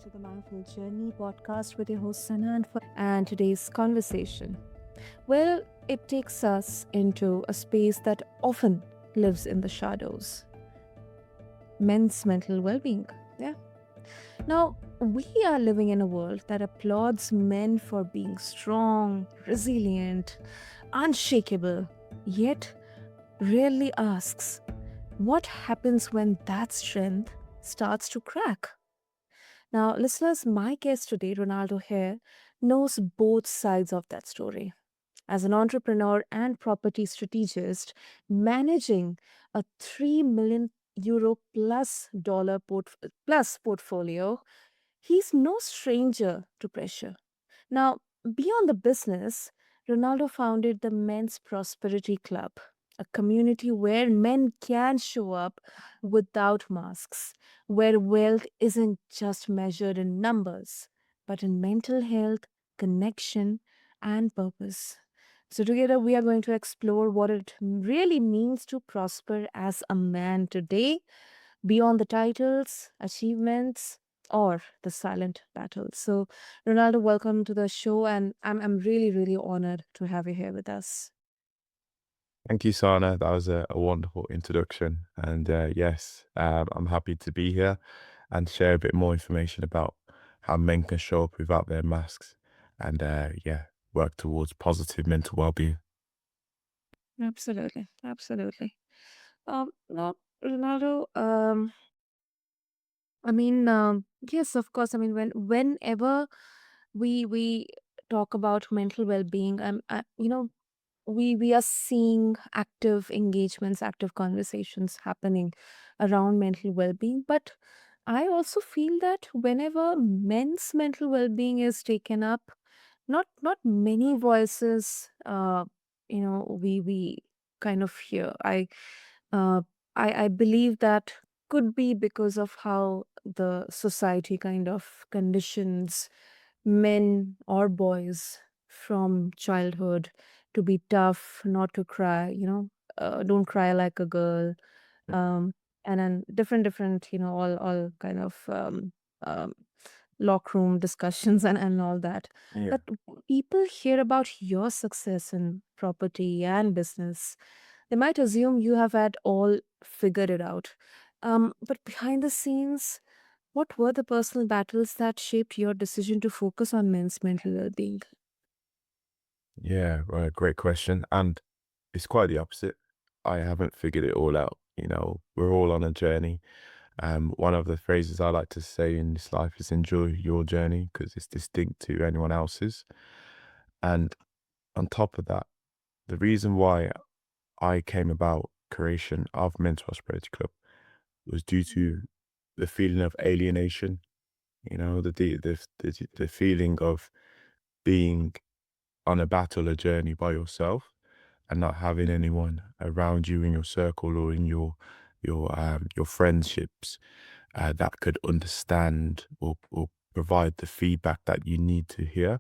to the Mindful Journey podcast with your host Sana and today's conversation. Well, it takes us into a space that often lives in the shadows men's mental well being. Yeah. Now, we are living in a world that applauds men for being strong, resilient, unshakable, yet rarely asks what happens when that strength starts to crack. Now, listeners, my guest today, Ronaldo Hare, knows both sides of that story. As an entrepreneur and property strategist, managing a 3 million euro plus plus portfolio, he's no stranger to pressure. Now, beyond the business, Ronaldo founded the Men's Prosperity Club, a community where men can show up without masks, where wealth isn't just measured in numbers, but in mental health, connection, and purpose. So, together, we are going to explore what it really means to prosper as a man today, beyond the titles, achievements, or the silent battles. So, Ronaldo, welcome to the show, and I'm really, really honored to have you here with us. Thank you, Sana. That was a wonderful introduction. And yes, I'm happy to be here and share a bit more information about how men can show up without their masks and, yeah, work towards positive mental well being. Absolutely, absolutely. Now, Ronaldo, yes, of course. I mean, whenever we talk about mental well-being, we are seeing active engagements, active conversations happening around mental well-being. But I also feel that whenever men's mental well-being is taken up, not many voices, we kind of hear. Uh, I believe that could be because of how the society kind of conditions men or boys from childhood to be tough, not to cry, don't cry like a girl, um, and then different, all kind of um, lock room discussions and all that. Yeah. But people hear about your success in property and business. They might assume you have had all figured it out. But behind the scenes, what were the personal battles that shaped your decision to focus on men's mental well being? Yeah, right. Great question. And it's quite the opposite. I haven't figured it all out. We're all on a journey. One of the phrases I like to say in this life is enjoy your journey because it's distinct to anyone else's. And on top of that, the reason why I came about creation of Men's Prosperity Club was due to the feeling of alienation, the feeling of being on a battle, a journey by yourself and not having anyone around you in your circle or in your friendships that could understand or provide the feedback that you need to hear.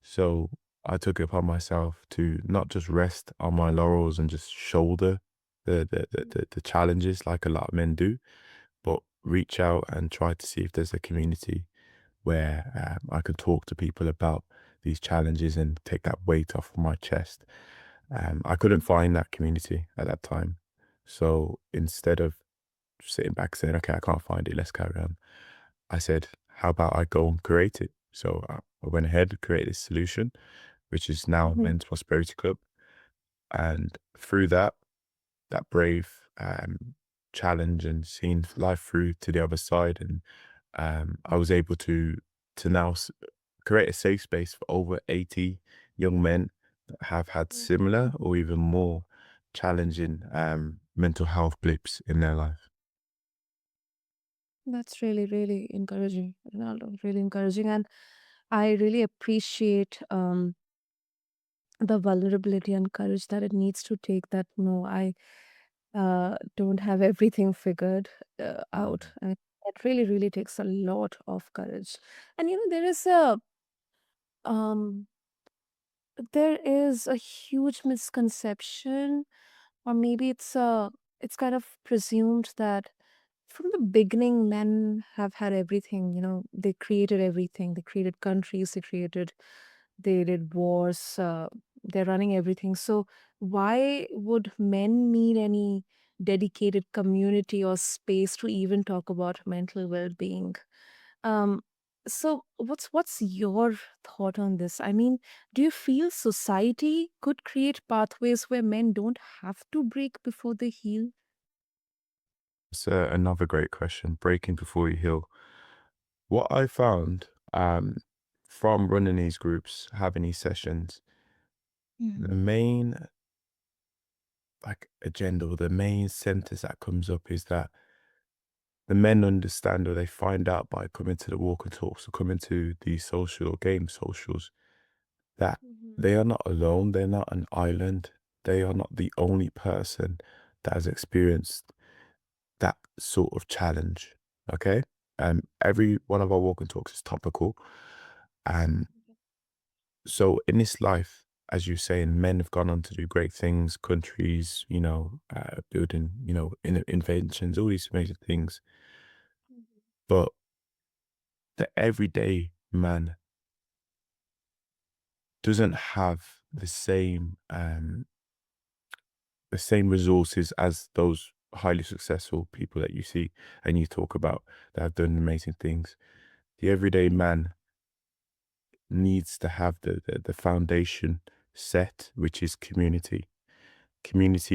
So I took it upon myself to not just rest on my laurels and just shoulder the challenges like a lot of men do, but reach out and try to see if there's a community where I can talk to people about these challenges and take that weight off of my chest. I couldn't find that community at that time. So instead of sitting back saying, okay, I can't find it, let's carry on, I said, how about I go and create it? So I went ahead and created this solution, which is now Mhm. Men's Prosperity Club. And through that brave challenge and seeing life through to the other side, and I was able to now create a safe space for over 80 young men that have had similar or even more challenging mental health blips in their life. That's really, really encouraging, Ronaldo. Really encouraging. And I really appreciate the vulnerability and courage that it needs to take that no, I don't have everything figured out. Mm. And it really, really takes a lot of courage. And um there is a huge misconception, or maybe it's kind of presumed that from the beginning, men have had everything. They created everything. They created countries. They did wars. They're running everything. So why would men need any dedicated community or space to even talk about mental well-being? Um, so what's your thought on this? I mean, do you feel society could create pathways where men don't have to break before they heal? It's another great question. Breaking before you heal. What I found from running these groups, having these sessions, the main agenda or the main sentence that comes up is that the men understand or they find out by coming to the walk and talks or coming to the social or game socials that Mhm. they are not alone. They're not an island. They are not the only person that has experienced that sort of challenge. Okay. Every one of our walk and talks is topical. And so in this life, as you're saying, men have gone on to do great things, countries, building, inventions, all these amazing things. But the everyday man doesn't have the same resources as those highly successful people that you see and you talk about that have done amazing things. The everyday man needs to have the foundation set, which is community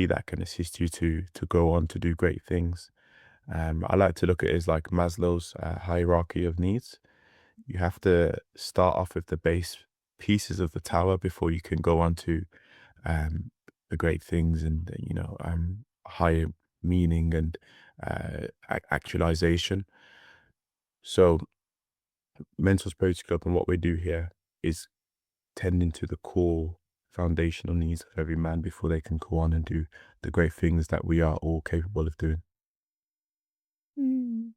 that can assist you to go on to do great things. I like to look at it as like Maslow's hierarchy of needs. You have to start off with the base pieces of the tower before you can go on to um, the great things and higher meaning and actualization. So mental spiritual club and what we do here is tending to the core foundational needs of every man before they can go on and do the great things that we are all capable of doing. Mm,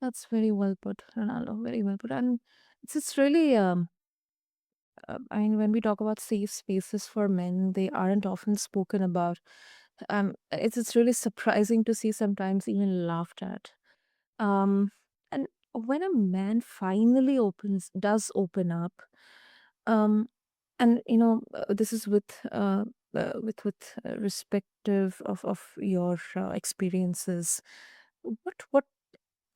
that's very well put, Ronaldo. Very well put. And it's really, I mean, when we talk about safe spaces for men, they aren't often spoken about. It's really surprising to see sometimes even laughed at. Um, and when a man finally does open up, um, and this is with respective of your experiences. What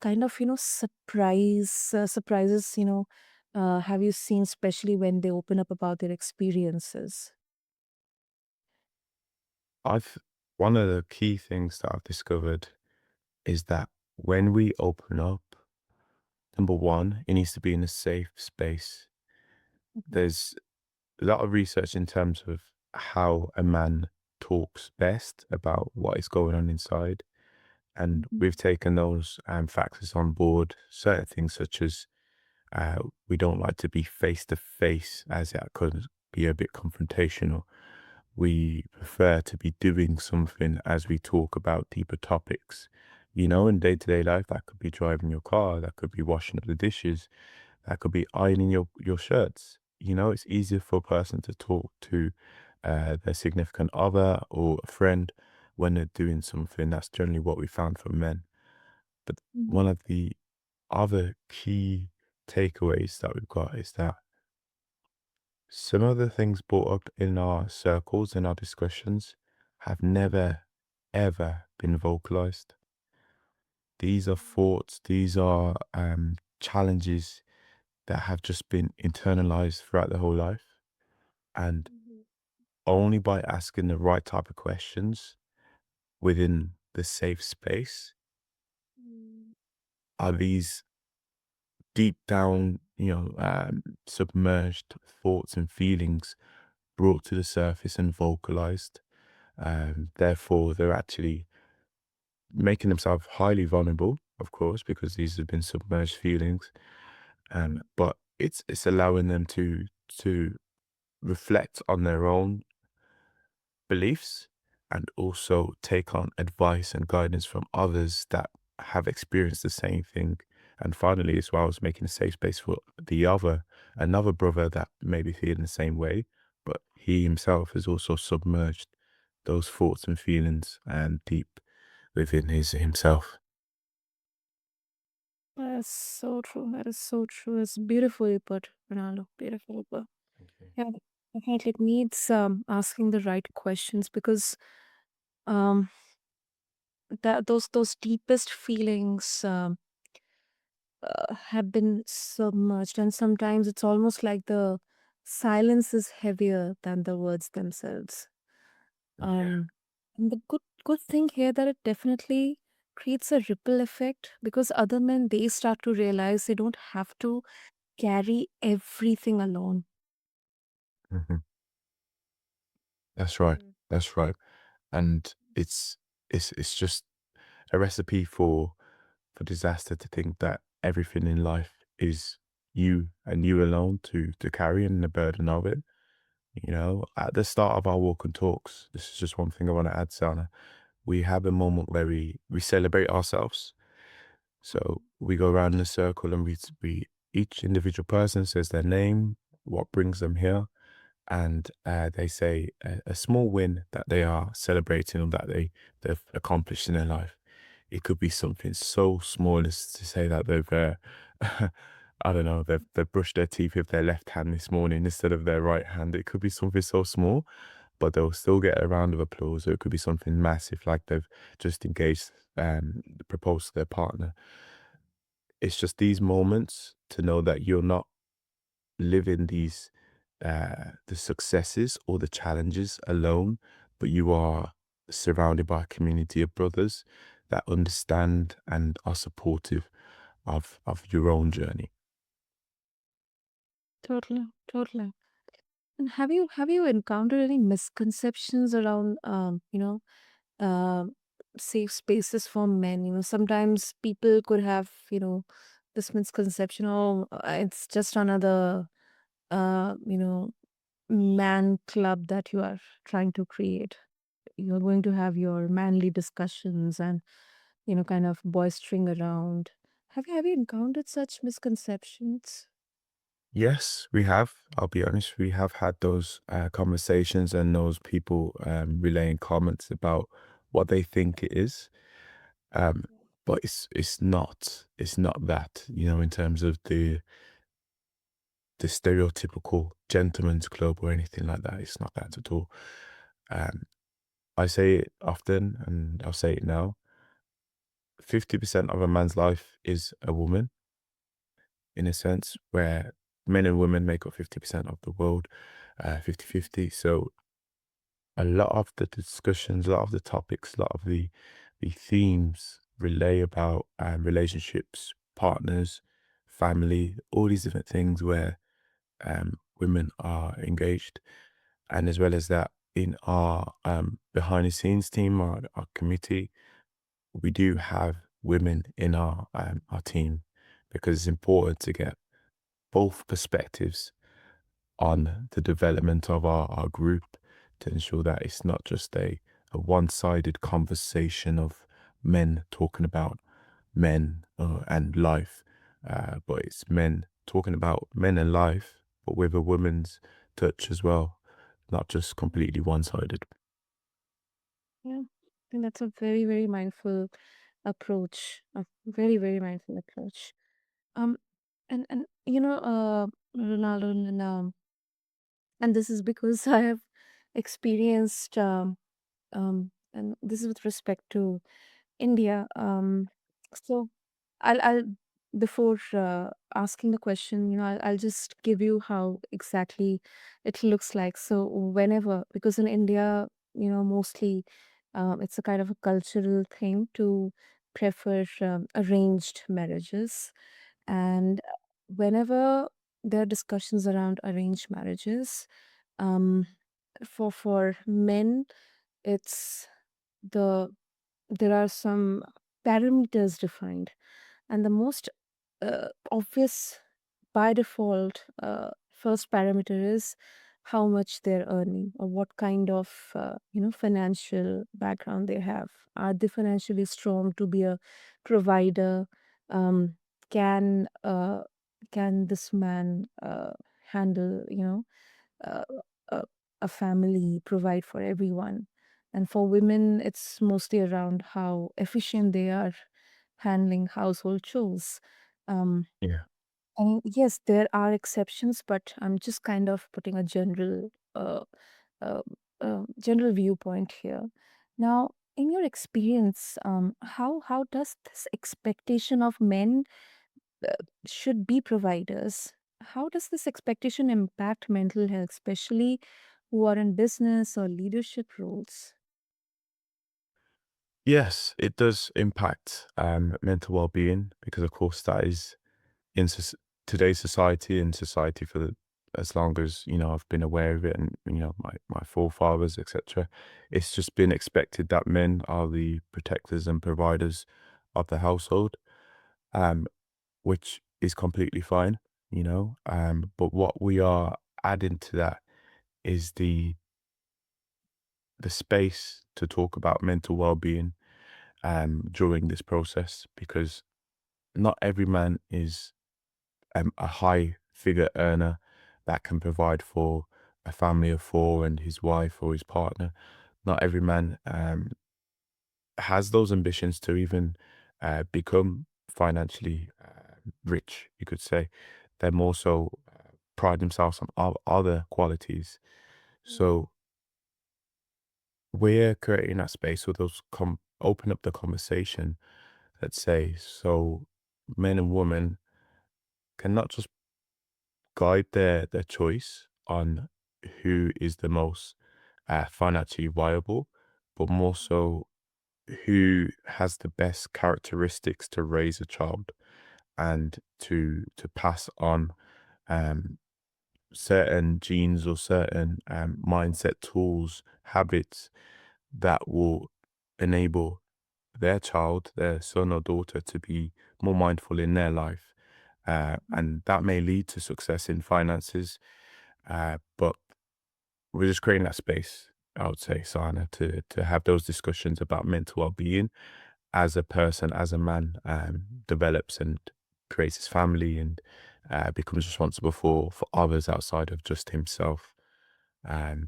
kind of surprises have you seen, especially when they open up about their experiences? I've One of the key things that I've discovered is that when we open up, number one, it needs to be in a safe space. Mhm, There's a lot of research in terms of how a man talks best about what is going on inside. And mhm, we've taken those factors on board, certain things such as uh, we don't like to be face to face as it could be a bit confrontational. We prefer to be doing something as we talk about deeper topics. In day to day life, that could be driving your car, that could be washing up the dishes, that could be ironing your shirts. It's easier for a person to talk to their significant other or a friend when they're doing something. That's generally what we found from men. But mhm, one of the other key takeaways that we've got is that some of the things brought up in our circles, in our discussions, have never, ever been vocalized. These are thoughts, these are challenges that have just been internalized throughout the whole life. And mhm, only by asking the right type of questions within the safe space mhm, are these deep down, submerged thoughts and feelings brought to the surface and vocalized. Therefore, they're actually making themselves highly vulnerable, of course, because these have been submerged feelings. But it's allowing them to reflect on their own beliefs and also take on advice and guidance from others that have experienced the same thing. And finally, as well as making a safe space for another brother that may be feeling the same way, but he himself has also submerged those thoughts and feelings and deep within himself. That is so true. That is so true. It's beautifully put, Ronaldo. Beautifully put. Thank you. Yeah, definitely it needs asking the right questions because um that those deepest feelings have been submerged, and sometimes it's almost like the silence is heavier than the words themselves. Yeah. Um, and the good thing here that it definitely creates a ripple effect because other men they start to realize they don't have to carry everything alone. Mhm. That's right. Mm. That's right. And it's just a recipe for disaster to think that everything in life is you and you alone to carry and the burden of it. You know, at the start of our walk and talks, this is just one thing I want to add, Sana. We have a moment where we celebrate ourselves. So we go around in a circle and we each individual person says their name, what brings them here, and they say a small win that they are celebrating or that they've accomplished in their life. It could be something so small as to say that they've, I don't know, they've brushed their teeth with their left hand this morning instead of their right hand. It could be something so small, but they'll still get a round of applause. Or it could be something massive, like they've just engaged, proposed to their partner. It's just these moments to know that you're not living these the successes or the challenges alone, but you are surrounded by a community of brothers that understand and are supportive of your own journey. Totally, totally. And have you encountered any misconceptions around uh, safe spaces for men? Sometimes people could have this misconception, oh, it's just another man club that you are trying to create. You're going to have your manly discussions and kind of boistering around. Have you encountered such misconceptions? Yes, we have. I'll be honest, we have had those conversations and those people relaying comments about what they think it is. Um, but it's not that, in terms of the stereotypical gentleman's club or anything like that. It's not that at all. Um, I say it often and I'll say it now. 50% of a man's life is a woman, in a sense, where men and women make up 50% of the world, 50-50. So a lot of the discussions, a lot of the topics, a lot of the themes relay about relationships, partners, family, all these different things where women are engaged. And as well as that, in our behind the scenes team, our committee, we do have women in our team because it's important to get both perspectives on the development of our group to ensure that it's not just a one-sided conversation of men talking about men and life, but it's men talking about men and life, but with a woman's touch as well, not just completely one-sided. Yeah, I think that's a very, very mindful approach. A very, very mindful approach. Um, and Ronaldo, and this is because I have experienced and this is with respect to India. So I'll before asking the question, I'll just give you how exactly it looks like. So whenever, because in India, mostly it's a kind of a cultural thing to prefer arranged marriages, and whenever there are discussions around arranged marriages, um, for men, it's the there are some parameters defined, and the most obvious by default first parameter is how much they're earning or what kind of financial background they have. Are they financially strong to be a provider? um, can uh, can this man handle uh, a, a family, provide for everyone? And for women, it's mostly around how efficient they are handling household chores. Um, Yeah. and yes, there are exceptions, but I'm just kind of putting a uh, general viewpoint here. Now, in your experience, how does this expectation of men uh, should be providers? How does this expectation impact mental health, especially who are in business or leadership roles? Yes, it does impact mental well-being because, of course, that is in today's society and society for as long as I've been aware of it, and my forefathers, etc. It's just been expected that men are the protectors and providers of the household, um, which is completely fine. But what we are adding to that is the space to talk about mental well-being during this process, because not every man is a high figure earner that can provide for a family of four and his wife or his partner. Not every man has those ambitions to even become financially rich, you could say. They more so pride themselves on other qualities. So we're creating that space with those open up the conversation, let's say, so men and women can not just guide their choice on who is the most financially viable, but more so who has the best characteristics to raise a child and to pass on um, certain genes or certain mindset tools, habits that will enable their child, their son or daughter, to be more mindful in their life. And that may lead to success in finances. But we're just creating that space, I would say, Sana, to have those discussions about mental well-being as a person, as a man, develops and creates his family and becomes responsible for others outside of just himself.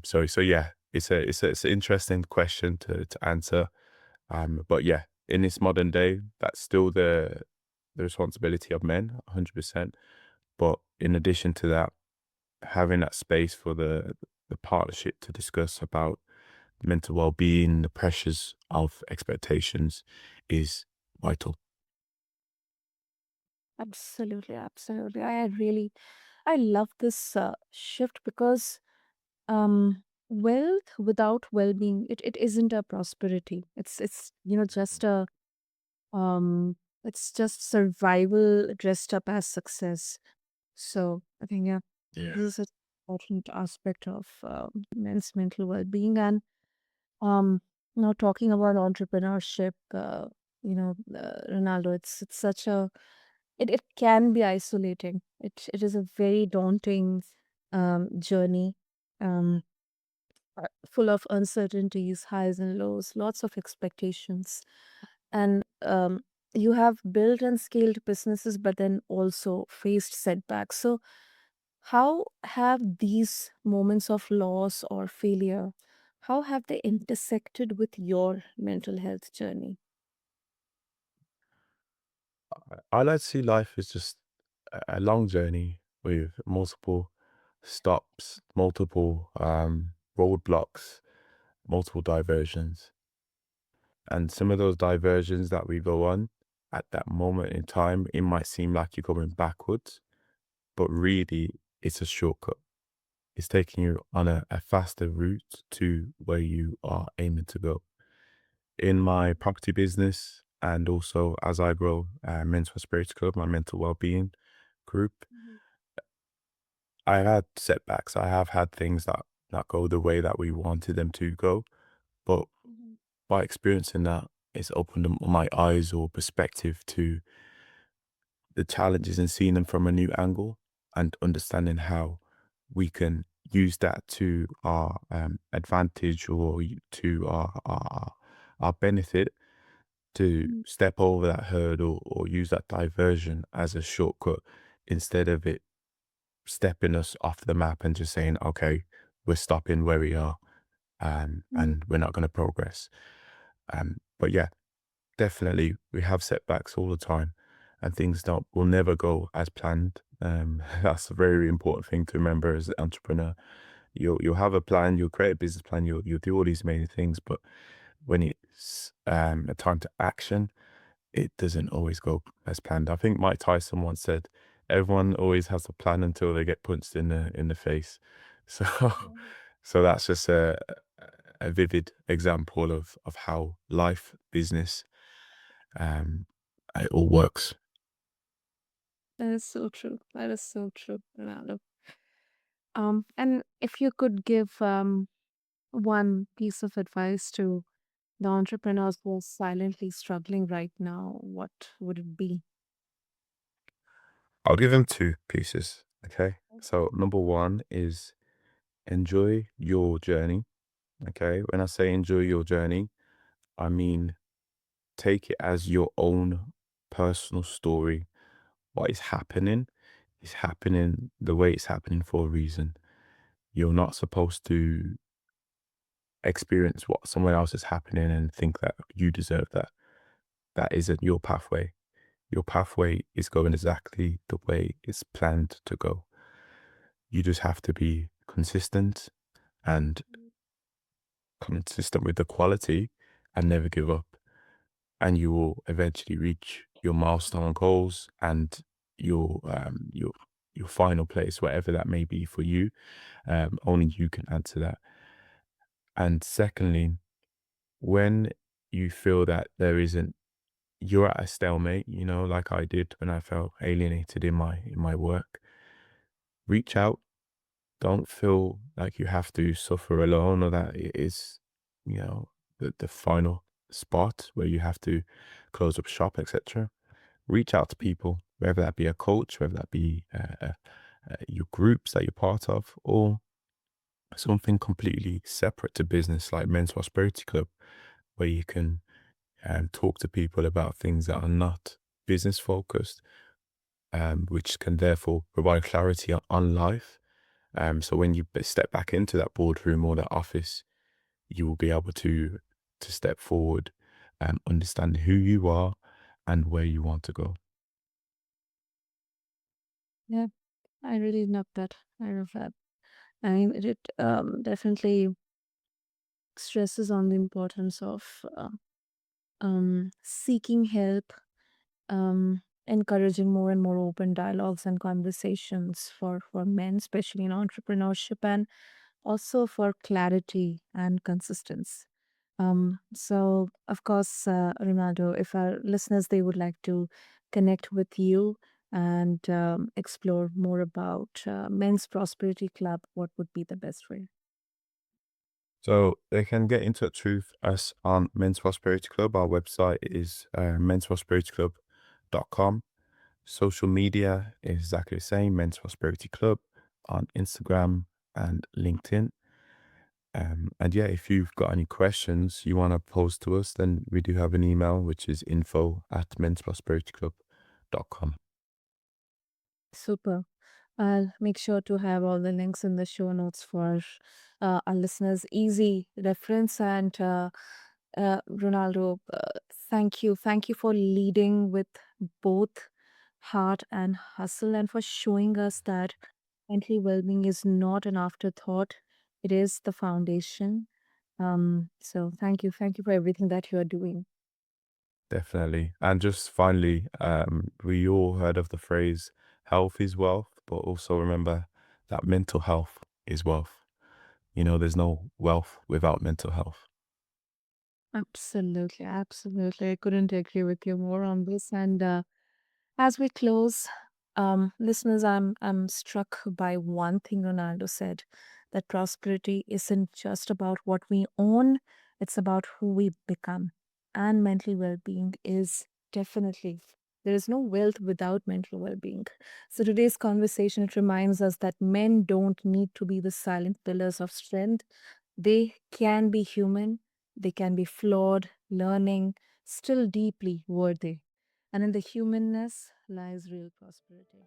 So yeah, it's an interesting question to answer. But yeah, in this modern day, that's still the responsibility of men, 100%. But in addition to that, having that space for the partnership to discuss about mental well-being, the pressures of expectations is vital. Absolutely, absolutely. I love this shift because wealth without well-being, it isn't a prosperity. It's just a um it's just survival dressed up as success. So I think, yeah, Yeah. this is an important aspect of men's mental well-being. And um now talking about entrepreneurship, Ronaldo, it's such a it can be isolating. It is a very daunting journey, um full of uncertainties, highs and lows, lots of expectations. And you have built and scaled businesses, but then also faced setbacks. So how have these moments of loss or failure, how have they intersected with your mental health journey? I like to see life as just a long journey with multiple stops, multiple roadblocks, multiple diversions. And some of those diversions that we go on at that moment in time, it might seem like you're going backwards, but really it's a shortcut. It's taking you on a faster route to where you are aiming to go. In my property business, and also as I grow Men's Prosperity Club, my mental well-being group, Mhm, I had setbacks. I have had things that not go the way that we wanted them to go. But mhm, by experiencing that, it's opened up my eyes or perspective to the challenges and seeing them from a new angle and understanding how we can use that to our advantage or to our benefit to mhm, step over that hurdle or use that diversion as a shortcut instead of it stepping us off the map and just saying, okay, we're stopping where we are, mhm, and we're not going to progress. But yeah, definitely we have setbacks all the time. and things don't will never go as planned. That's a very important thing to remember as an entrepreneur. You'll have a plan, you'll create a business plan, you'll do all these amazing things, but when it's a time to action, it doesn't always go as planned. I think Mike Tyson once said, "Everyone always has a plan until they get punched in the face." So, so that's just a vivid example of how life, business, um, it all works. That is so true. That is so true, Ronaldo. And if you could give one piece of advice to the entrepreneurs who are silently struggling right now, what would it be? I'll give them two pieces. Okay. So number one is enjoy your journey. Okay. When I say enjoy your journey, I mean take it as your own personal story. What is happening the way it's happening for a reason. You're not supposed to experience what someone else is happening and think that you deserve that. That isn't your pathway. Your pathway is going exactly the way it's planned to go. You just have to be and consistent with the quality and never give up. And you will eventually reach your milestone goals and your um your your final place, whatever that may be for you. Only you can answer that. And secondly, when you feel that you're at a stalemate, like I did when I felt alienated in my work, reach out. Don't feel like you have to suffer alone or that it is, you know, the final spot where you have to close up shop, etc. Reach out to people, whether that be a coach, whether that be your groups that you're part of, or something completely separate to business like Men's Prosperity Club, where you can talk to people about things that are not business focused, which can therefore provide clarity on life. So when you step back into that boardroom or that office, you will be able to step forward and understand who you are and where you want to go. Yeah, I really love that. I love that. I mean, it definitely stresses on the importance of seeking help, encouraging more and more open dialogues and conversations for men, especially in entrepreneurship, and also for clarity and consistency. So of course, Ronaldo, if our listeners they would like to connect with you and explore more about Men's Prosperity Club, what would be the best way? So they can get in touch with us on Men's Prosperity Club. Our website is mensprosperityclub.com. Social media is exactly the same, Men's Prosperity Club on Instagram and LinkedIn. And yeah, if you've got any questions you want to pose to us, then we do have an email, which is info@mensprosperityclub.com. Super. I'll make sure to have all the links in the show notes for our listeners. Easy reference. And Ronaldo, thank you. Thank you for leading with both heart and hustle and for showing us that mental well being is not an afterthought, it is the foundation. So thank you. Thank you for everything that you are doing. Definitely. And just finally, we all heard of the phrase health is wealth, but also remember that mental health is wealth. There's no wealth without mental health. Absolutely. Absolutely. I couldn't agree with you more on this. And as we close, listeners, I'm struck by one thing Ronaldo said, that prosperity isn't just about what we own, it's about who we become. And mental well-being is definitely there is no wealth without mental well-being. So today's conversation it reminds us that men don't need to be the silent pillars of strength. They can be human, they can be flawed, learning, still deeply worthy. And in the humanness lies real prosperity.